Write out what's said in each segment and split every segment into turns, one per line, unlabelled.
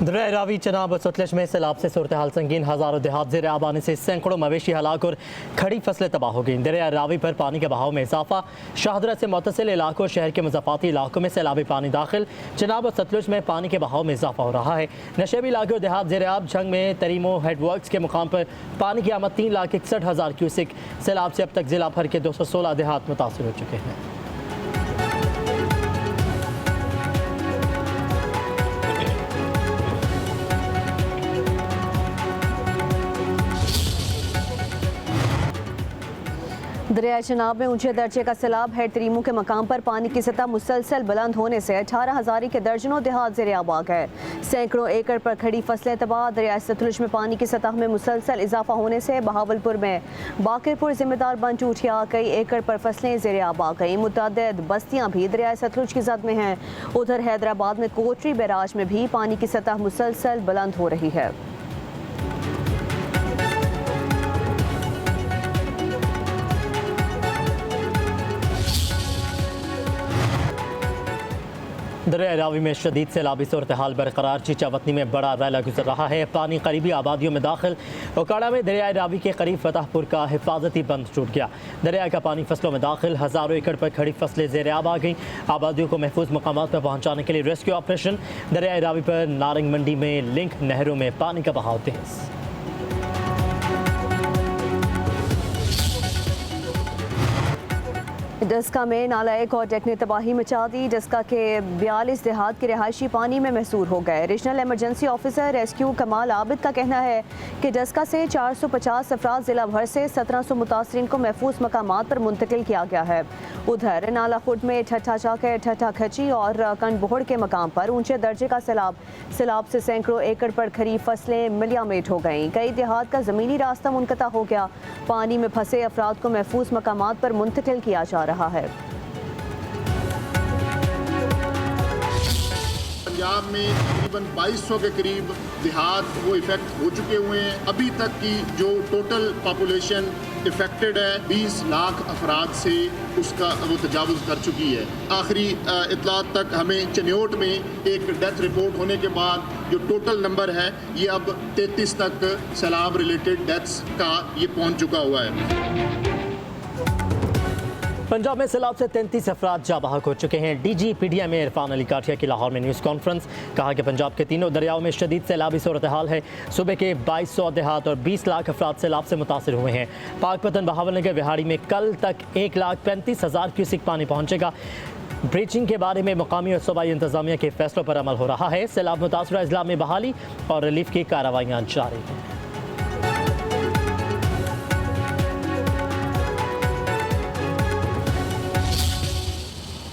दरिया रावी, चनाब और सतलज में सैलाब से सूरत हाल संगीन। हज़ारों देहात ज़ेर आब आने से सैकड़ों मवेशी हलाक और खड़ी फसलें तबाह हो गई। दरिया रावी पर पानी के बहाव में इजाफा। शाहदरा से मुतसिल इलाकों और शहर के मज़ाफ़ाती इलाकों में सैलाबी पानी दाखिल। चनाब और सतलज में पानी के बहाव में इजाफा हो रहा है। नशेबी इलाके और देहात ज़ेर आब। झंग में तरीमो हेडवर्क्स के मुकाम पर पानी की आमद 3,61,000 क्यूसिक। सैलाब से अब तक जिला भर के 216 देहात मुतासर हो चुके हैं।
दरिया चनाब में ऊंचे दर्जे का सैलाब है। तरीमू के मकाम पर पानी की सतह मुसलसल बुलंद होने से 18,000 के दर्जनों देहात ज़ेर आब आ गए। सैकड़ों एकड़ पर खड़ी फसलें तबाह। दरिया सतलुज में पानी की सतह में मुसलसल इजाफा होने से बहावलपुर में बाकिरपुर जिम्मेदार बन टूटिया। कई एकड़ पर फसलें ज़ेर आब आ गई। मुतअद्दिद बस्तियाँ भी दरिया सतलुज की जद में हैं। उधर हैदराबाद में कोटरी बैराज में भी पानी की सतह मुसलसल बुलंद हो रही है।
दरिया रावी में शदीद सैलाबी सूरत हाल बरकरार। चीचावतनी में बड़ा रैला गुजर रहा है। पानी करीबी आबादियों में दाखिल। ओकाड़ा में दरिया रावी के करीब फतहपुर का हिफाजती बंद टूट गया। दरिया का पानी फसलों में दाखिल। हज़ारों एकड़ पर खड़ी फसलें ज़ेर आब आ गईं। आबादियों को महफूज मकामात पर पहुँचाने के लिए रेस्क्यू ऑपरेशन। दरिया रावी पर नारंग मंडी में लिंक नहरों में पानी का बहाव तेज।
डस्का में नाला एक और डेक ने तबाही मचा दी। डस्का के 42 देहात के रहायशी पानी में महसूर हो गए। रीजनल एमरजेंसी ऑफिसर रेस्क्यू कमाल आबिद का कहना है कि डस्का से 450 अफराद जिला भर से 1700 मुतासरीन को महफूज मकामात पर मुंतकिल किया गया है। उधर नाला खुर्द में ठट्ठा चाके, ठट्ठा खची और कंडबोहड़ के मकाम पर ऊंचे दर्जे का सैलाब से सैकड़ों एकड़ पर खरी फसलें मिलियामेट हो गईं। कई देहात का ज़मीनी रास्ता मुनक़ता हो गया। पानी में फंसे अफराद को महफूज मकामात पर मुंतकिल किया जा रहा है।
पंजाब में तकरीबन 2200 के करीब देहात वो इफेक्ट हो चुके हुए हैं। अभी तक की जो टोटल पॉपुलेशन इफेक्टेड है 20 लाख अफराद से उसका वो तजावुज़ कर चुकी है। आखिरी इतलात तक हमें चन्योट में एक डेथ रिपोर्ट होने के बाद जो टोटल नंबर है ये अब 33 तक सैलाब रिलेटेड डेथ्स का ये पहुंच चुका हुआ है।
पंजाब में सैलाब से 33 अफराद जा बहक हो चुके हैं। DGPDM में इरफान अली काठिया की लाहौर में न्यूज़ कॉन्फ्रेंस। कहा कि पंजाब के तीनों दरियाओं में शदीद सैलाबी सूरत हाल है। सूबे के 2200 देहात और 20 लाख अफराद सैलाब से मुतासर हुए हैं। पाकपतन, बहावलनगर, विहाड़ी में कल तक 1,35,000 क्यूसिक पानी पहुँचेगा। ब्रीचिंग के बारे में मुकामी और सूबाई इंतजामिया के फैसलों पर अमल हो रहा है। सैलाब मुतासरा अजला में बहाली और रिलीफ की कार्रवाइयाँ जारी हैं।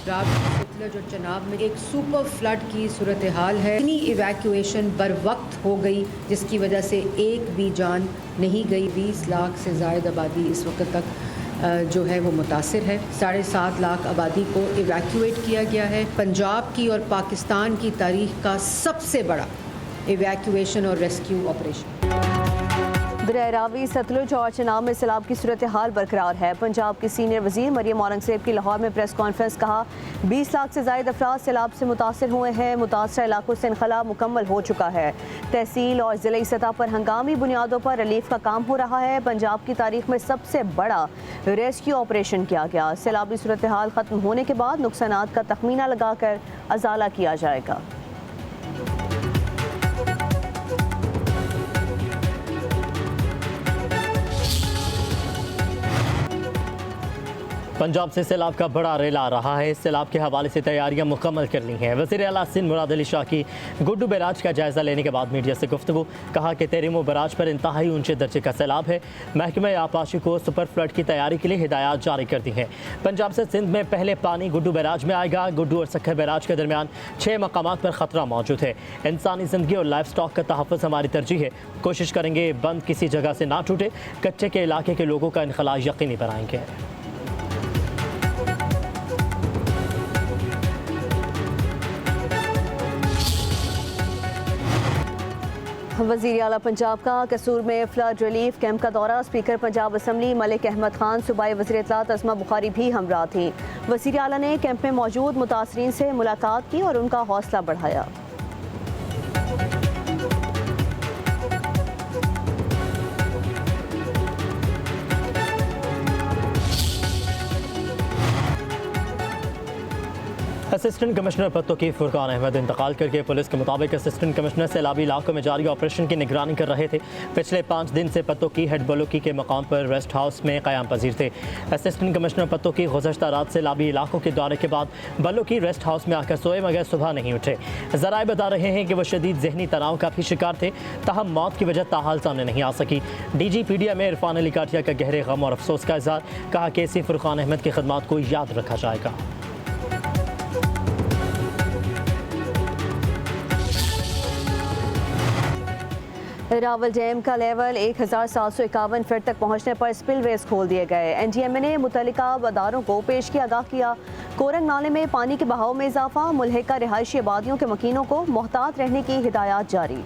सतलज और चनाब में एक सुपर फ्लड की सूरत हाल है। इतनी इवैक्यूएशन बर वक्त हो गई जिसकी वजह से एक भी जान नहीं गई। 20 लाख से ज़ायद आबादी इस वक्त तक जो है वो मुतासिर है। 7.5 लाख आबादी को इवैक्यूएट किया गया है। पंजाब की और पाकिस्तान की तारीख का सबसे बड़ा इवैक्यूएशन और रेस्क्यू ऑपरेशन।
दरिया रावी, सतलुज और चनाब में सैलाब की सूरत हाल बरकरार है। पंजाब की सीनियर वजीर मरियम औरंगजेब की लाहौर में प्रेस कॉन्फ्रेंस। कहा 20 लाख से ज़ायद अफराद सैलाब से मुतासर हुए हैं। मुतासर इलाकों से इनखला मुकम्मल हो चुका है। तहसील और ज़िले सतह पर हंगामी बुनियादों पर रिलीफ का काम हो रहा है। पंजाब की तारीख में सबसे बड़ा रेस्क्यू ऑपरेशन किया गया। सैलाबी सूरत हाल ख़त्म होने के बाद नुकसानात का तखमीना लगाकर अजाला किया जाएगा।
पंजाब से सैलाब का बड़ा रेला आ रहा है। सैलाब के हवाले से तैयारियां मुकम्मल कर ली हैं। वज़ीर आला सिंध मुराद अली शाह की गुड्डू बैराज का जायज़ा लेने के बाद मीडिया से गुफ्तगू। कहा कि तेरेमो बैराज पर इंतहाई ऊंचे दर्जे का सैलाब है। महकमे आबपाशी को सुपर फ्लड की तैयारी के लिए हिदायत जारी कर दी हैं। पंजाब से सिंध में पहले पानी गुड्डू बैराज में आएगा। गुड्डू और सक्खर बैराज के दरमियान 6 मकामात पर ख़तरा मौजूद है। इंसानी ज़िंदगी और लाइफ स्टॉक का तहफ़्फ़ुज़ हमारी तरजीह है। कोशिश करेंगे बंद किसी जगह से ना टूटे। कच्चे के इलाके के लोगों का इनखला यकीनी बनाएंगे।
वज़ीर आला पंजाब का कसूर में फ्लड रिलीफ कैंप का दौरा। स्पीकर पंजाब असम्बली मलिक अहमद खान, सूबाई वज़ीर इत्तलात अज़मा बुखारी भी हमरा थी। वज़ीर आला ने कैंप में मौजूद मुतासरीन से मुलाकात की और उनका हौसला बढ़ाया।
असिस्टेंट कमिश्नर पत्तोकी फुरकान अहमद इंतकाल करके पुलिस के मुताबिक असिस्टेंट कमिश्नर सैलाबी इलाकों में जारी ऑपरेशन की निगरानी कर रहे थे। पिछले 5 दिन से पत्तोकी हेड बलोकी के मकाम पर रेस्ट हाउस में क़याम पजीर थे। असिस्टेंट कमिश्नर पत्तोकी गुज़श्ता रात सैलाबी इलाकों के दौरे के बाद बलोकी रेस्ट हाउस में आकर सोए मगर सुबह नहीं उठे। ज़राए बता रहे हैं कि वह शदीद ज़हनी तनाव का भी शिकार थे, ताहम मौत की वजह ताहाल सामने नहीं आ सकी। DG PDM में इरफान अली काठिया का गहरे गम और अफसोस का इज़हार, कहा कि ऐसी फुरकान अहमद की खिदमत को याद रखा जाएगा।
रावल डैम का लेवल 1751 फीट तक पहुंचने पर स्पिलवेज खोल दिए गए। NDMA ने मुतल्लिका अदारों को पेश की आगाह किया। कोरंग नाले में पानी के बहाव में इजाफा, मुल्हिका रिहायशी आबादियों के मकीनों को मोहतात रहने की हिदायत जारी।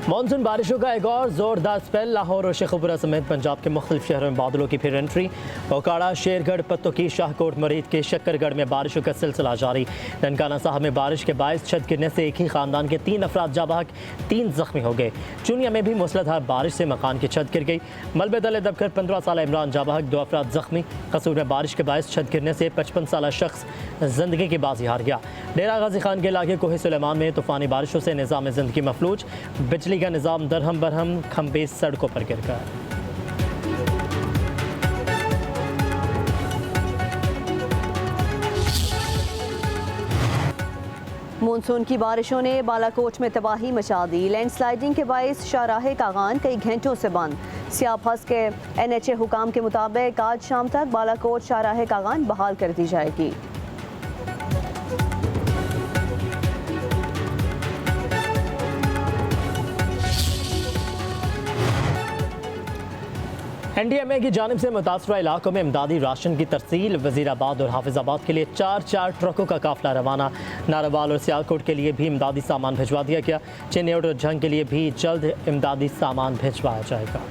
मानसून बारिशों का एक और जोरदार स्पेल। लाहौर और शेखुपुरा समेत पंजाब के मुख्तलिफ शहरों में बादलों की फिर एंट्री। ओकाड़ा, शेरगढ़, पत्तोकी, शाहकोट, मरीद के शक्करगढ़ में बारिशों का सिलसिला जारी। ननकाना साहब में बारिश के बायस छत गिरने से एक ही खानदान के 3 अफराद जाँ बहक, 3 जख्मी हो गए। चुनिया में भी मूसलाधार बारिश से मकान की छत गिर गई। मलबे तले दबकर 15 साल इमरान जाँ बहक, 2 अफराद जख्मी। कसूर में बारिश के बायस छत गिरने से 55 साल शख्स जिंदगी की बाजी हार गया। डेरा गाजी खान के इलाके कोहे सुलेमान में तूफानी बारिशों से निज़ाम ज़िंदगी मफलूज। बिजली का निज़ाम दरहम बरहम, खंबे सड़कों पर गिर गए।
मानसून की बारिशों ने बालाकोट में तबाही मचा दी। लैंडस्लाइडिंग के बायस शाहराह कागान कई घंटों से बंद। सियाफस के NHA हुकाम के मुताबिक आज शाम तक बालाकोट शाहराह कागान बहाल कर दी जाएगी।
NDMA की जानिब से मुतासरा इलाकों में इमदादी राशन की तरसील। वज़ीराबाद और हाफिजाबाद के लिए 4 ट्रकों का काफिला रवाना। नारावाल और सियालकोट के लिए भी इमदादी सामान भिजवा दिया गया। चिन्नौट और झंग के लिए भी जल्द इमदादी सामान भिजवाया जाएगा।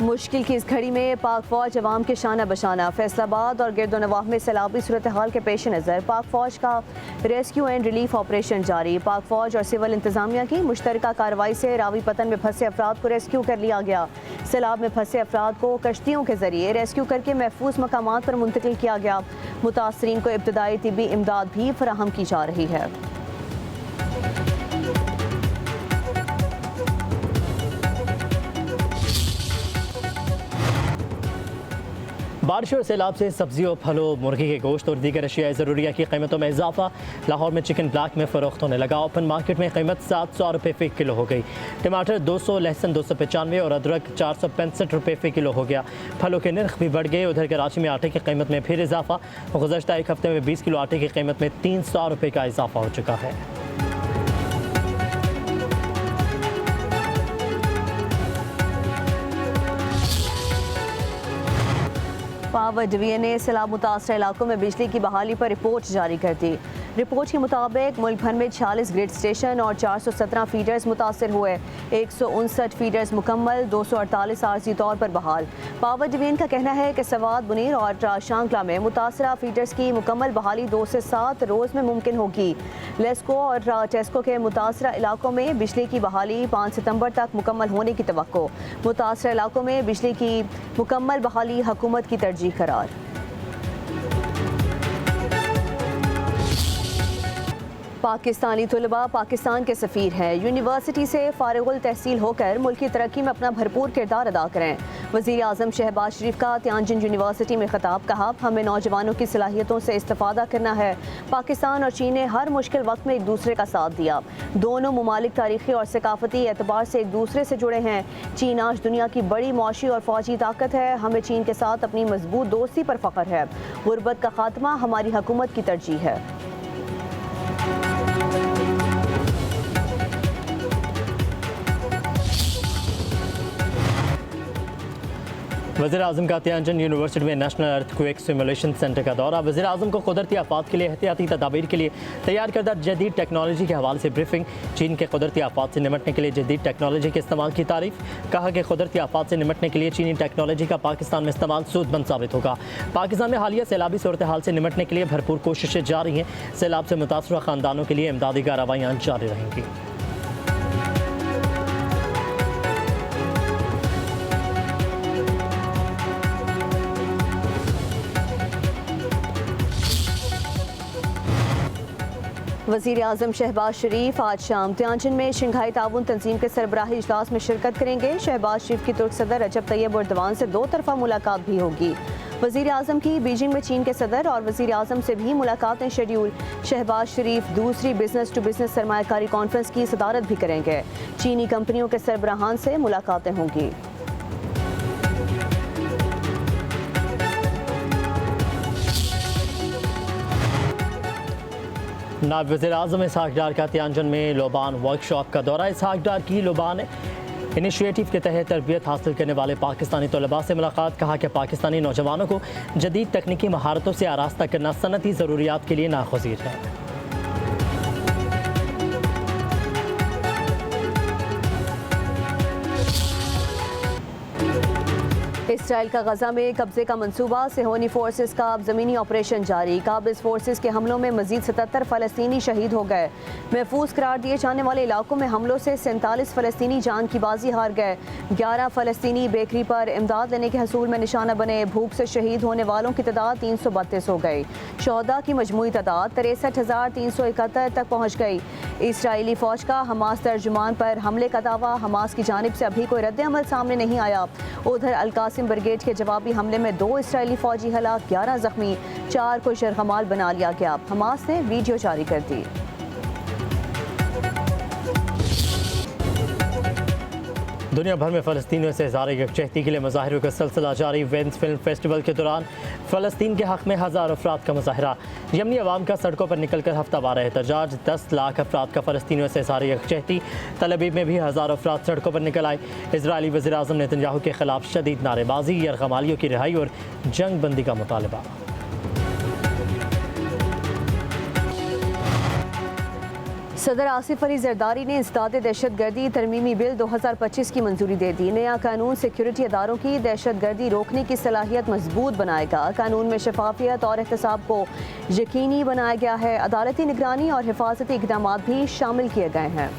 मुश्किल की इस घड़ी में पाक फौज अवाम के शाना बशाना। फैसलाबाद और गिरदोनवाह में सैलाबी सूरत हाल के पेश नज़र पाक फौज का रेस्क्यू एंड रिलीफ ऑपरेशन जारी। पाक फौज और सिविल इंतजामिया की मुश्तरका कार्रवाई से रावी पतन में फंसे अफराद को रेस्क्यू कर लिया गया। सैलाब में फंसे अफराद को कश्तियों के जरिए रेस्क्यू करके महफूज मकामात पर मुंतकिल किया गया। मुतासरीन को इब्तदाई तिब्बी इमदाद भी फराहम की जा रही है।
बारिश और सैलाब से सब्जियों, फलों, मुर्गी के गोश्त और दीगर अशिया ज़रूरिया की कीमतों में इजाफा। लाहौर में चिकन ब्लैक में फ़रोख्त होने लगा। ओपन मार्केट में कीमत 700 रुपये फ़ी किलो हो गई। टमाटर 200, लहसुन 295 और अदरक 465 रुपये फ़ी किलो हो गया। फलों के नर्ख भी बढ़ गए। उधर कराची में आटे की कीमत में फिर इजाफा। गुज़श्ता एक हफ्ते में 20 किलो आटे की कीमत में 300 रुपये का इजाफा हो चुका है।
पावर डिवीजन ने सैलाब मुतासर इलाकों में बिजली की बहाली पर रिपोर्ट जारी कर दी। रिपोर्ट के मुताबिक मुल्क भर में 46 ग्रिड स्टेशन और 417 फीडर्स मुतासर हुए। 159 फीडर्स मुकम्मल, 248 आर्जी तौर पर बहाल। पावर डिवीजन का कहना है कि सवाद, मुनीर और शांगला में मुतासरा फीडर्स की मुकम्मल बहाली 2 से 7 रोज़ में मुमकिन होगी। लेस्को और टेस्को के मुतासरा इलाकों में बिजली की बहाली 5 सितम्बर तक मुकम्मल होने की तवक्को। मुतासरा इलाकों में बिजली की मुकम्मल बहाली हुकूमत की तरजीह करार। पाकिस्तानी तलबा पाकिस्तान के सफ़ीर हैं। यूनिवर्सिटी से फारिगुल तहसील होकर मुल्क की तरक्की में अपना भरपूर किरदार अदा करें। वज़ीर आज़म शहबाज शरीफ का तियानजिन यूनिवर्सिटी में खिताब। कहा, हमें नौजवानों की सलाहियतों से इस्तेफादा करना है। पाकिस्तान और चीन ने हर मुश्किल वक्त में एक दूसरे का साथ दिया। दोनों ममालिक तारीखी और सकाफती एतबार से एक दूसरे से जुड़े हैं। चीन आज दुनिया की बड़ी मौशी और फौजी ताकत है। हमें चीन के साथ अपनी मजबूत दोस्ती पर फ़ख्र है। गुर्बत का खात्मा हमारी हुकूमत की तरजीह है।
वज़ीर-ए-आज़म का तियानजन यूनिवर्सिटी में नेशनल अर्थक्वेक सिमुलेशन सेंटर का दौरा। वज़ीर-ए-आज़म को कुदरती आफात के लिए एहतियाती तदाबीर के लिए तैयार करदा जदीद टेक्नोलॉजी के हवाले से ब्रीफिंग। चीन के कुदरती आफात से निमटने के लिए जदीद टेक्नोलॉजी के इस्तेमाल की तारीफ। कहा कि कुदरती आफात से निमटने के लिए चीनी टेक्नोलॉजी का पाकिस्तान में इस्तेमाल सूदमंद साबित होगा। पाकिस्तान में हालिया सैलाबी सूरत हाल से निमटने के लिए भरपूर कोशिशें जारी हैं। सैलाब से मुतासरा खानदानों के लिए इमदादी कार्रवाइयाँ जारी रहेंगी।
वज़ीर आज़म शहबाज शरीफ आज शाम तियानजन में शंघाई ताउन तंजीम के सरबराही इजलास में शिरकत करेंगे। शहबाज शरीफ की तुर्क सदर रजब तैयब एर्दोगान से 2 तरफ़ा मुलाकात भी होगी। वज़ीर आज़म की बीजिंग में चीन के सदर और वज़ीर आज़म से भी मुलाकातें शेड्यूल। शहबाज शरीफ दूसरी बिजनेस टू बिजनेस सरमायाकारी कॉन्फ्रेंस की सदारत भी करेंगे। चीनी कंपनियों के सरबराहान से मुलाकातें होंगी।
नायब वज़ीर-ए-आज़म इसहाक डार का तियानजन में लोबान वर्कशॉप का दौरा। इसहाक डार की लोबान इनिशिएटिव के तहत तरबियत हासिल करने वाले पाकिस्तानी तलबा से मुलाकात। कहा कि पाकिस्तानी नौजवानों को जदीद तकनीकी महारतों से आरास्ता करना सनती ज़रूरियात के लिए नागज़ीर है।
इसराइल का गजा में कब्जे का मंसूबा। सेहोनी फोर्सेस का अब ज़मीनी ऑपरेशन जारी। काबिज फोर्सेस के हमलों में मजीद 77 फ़लस्तीनी शहीद हो गए। महफूज करार दिए जाने वाले इलाकों में हमलों से 47 फ़लस्तीनी जान की बाजी हार गए। 11 फ़लस्तीनी बेकरी पर इमदाद लेने के हसूल में निशाना बने। भूख से शहीद होने वालों की तादाद 332 हो गई। शहदा की मजमूई तादाद 63,371 तक पहुँच गई। इसराइली फ़ौज का हमास तर्जुमान पर हमले का दावा। हमास की जानिब से अभी कोई रद्द-ए-अमल सामने नहीं आया। उधर अल-कासिम ब्रिगेड के जवाबी हमले में 2 इसराइली फौजी हलाक, 11 जख्मी, 4 को शरगमाल बना लिया गया। हमास ने वीडियो जारी कर दी।
दुनिया भर में फ़लस्तीनियों से इज़हार यकजहती के लिए मुज़ाहरों का सिलसिला जारी। वेंस फिल्म फेस्टिवल के दौरान फ़लस्तीन के हक़ में हज़ारों अफराद का मुज़ाहरा। यमनी अवाम का सड़कों पर निकल कर हफ्तावार एहतजाज। 10 लाख अफराद का फ़लस्तीनियों से इज़हार यकजहती। तल अवीव में भी हज़ारों अफराद सड़कों पर निकल आए। इजरायली वज़ीर-ए-आज़म नेतन्याहू के खिलाफ शदीद नारेबाजी। यरगमालियों की रिहाई और जंग बंदी का मुतालबा।
सदर आसिफ अली जरदारी ने इंसदाद दहशत गर्दी तरमीमी बिल 2025 की मंजूरी दे दी। नया कानून सिक्योरिटी अदारों की दहशत गर्दी रोकने की सलाहियत मजबूत बनाएगा। कानून में शफाफियत और एहतसाब को यकीनी बनाया गया है। अदालती निगरानी और हिफाजती इक़दाम भी शामिल किए गए हैं।